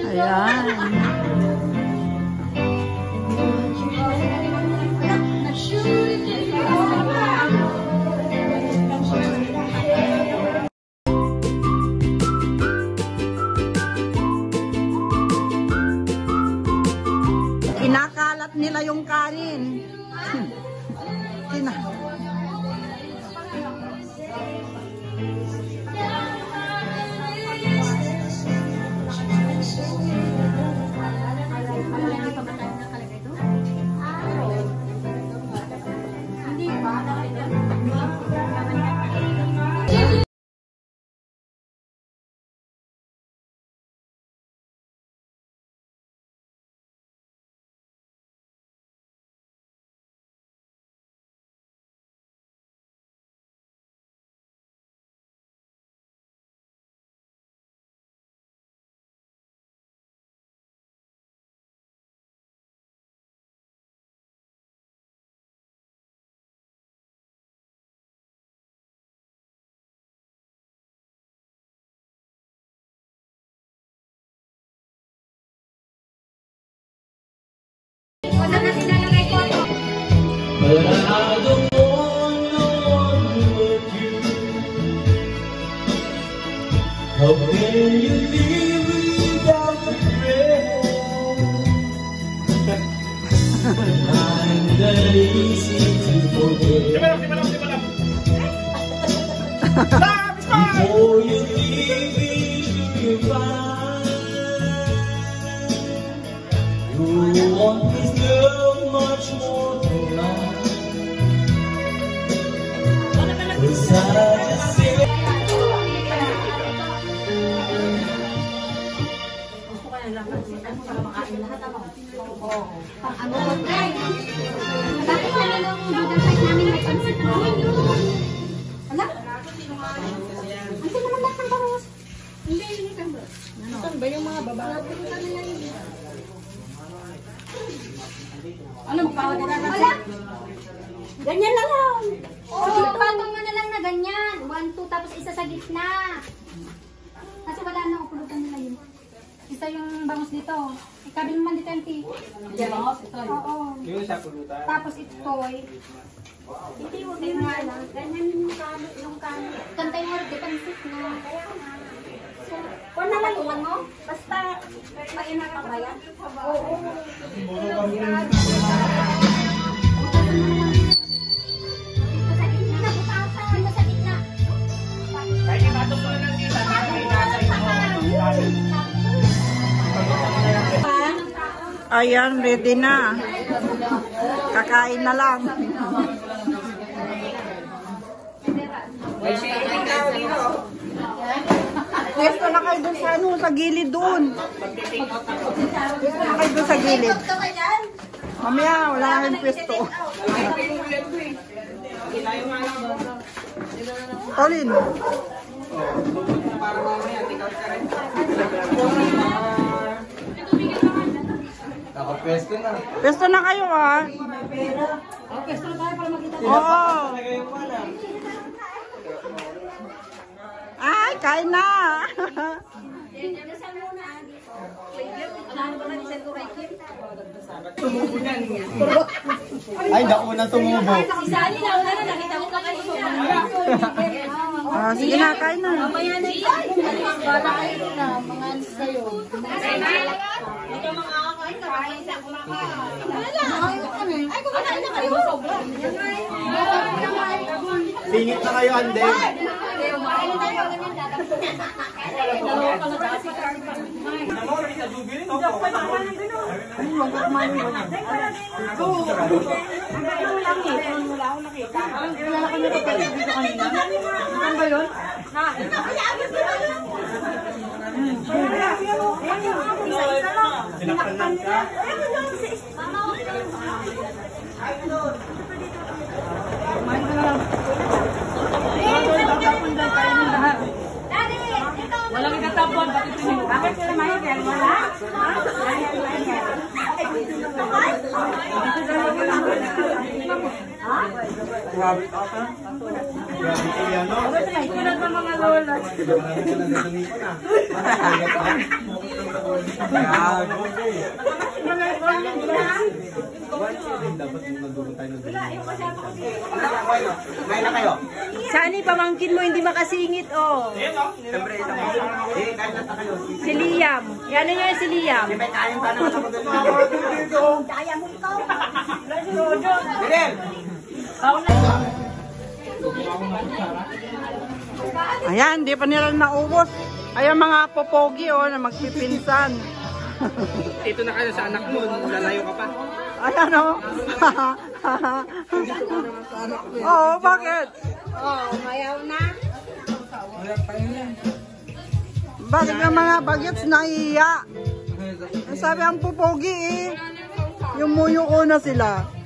Ayan. Kinakalat nila yung kanin. But I don't want no one but you. How can you live without a friend? I'm that easy to forget. Before you leave me to your mind, you want this love much more than mine. Cause I just say bakit wala daw ang budapay namin may pansit mo? Wala? Hindi naman lahat ng baros. Hindi, hindi ka ba? Saan ba yung mga babae? Ano, magpawad na lang? Wala. Ganyan na lang. Oo, patong mo na lang na ganyan. 1, 2, tapos isa sa gitna. Kasi wala na, upulutan nila yun. Isa yung bangus dito. Ikabil naman dito yung tea. Yung bangus? Ito. Oo. Yung sa pulutan. Tapos ito ay. Hindi, huwag yun nga lang. Ganyan yung kano. Kantay mo rin, depansit na. Kaya nga. So, kung nalaluan mo, basta mainat pa ba yan? Oo. Ayan, ready na. Kakain na lang. Pwesto na kayo dun sa ano, sa gilid dun. Pwesto na kayo dun sa gilid. Mamaya, wala kayong pwesto. Tolin. Pwesto na. Pwesto na kayo ah. Pwesto na tayo para makita. Oo. Ay, kain na. Ay, nauna tumubo. Ah, sige na, kain na. Singit na kayo, Ande. Walang itatapon, bakit ito niyo? Bakit sila mahigyan? Wala? Grabe ka ka? Grabe ka yan, no? Kulang pa mga lola. Ngayon na kayo. Saan pamangkin mo hindi makasingit, oh? Siyempre, isang mga. Eh, kahit nata kayo. Si Liam. Yan na niya si Liam. May kayang ka naman ako dito. Daya mo ikaw. Direl! Ayan, di pa nila naubos. Ayan mga popogi, oh, na magpipinsan. Ito na kayo sa anak mo, lalayo ka pa. Ayan, oh. Oo, bakit? Oh, mayaw na. Bakit yung mga bagets naiiya? Sabi ang pupogi eh. Yung muyo ko na sila.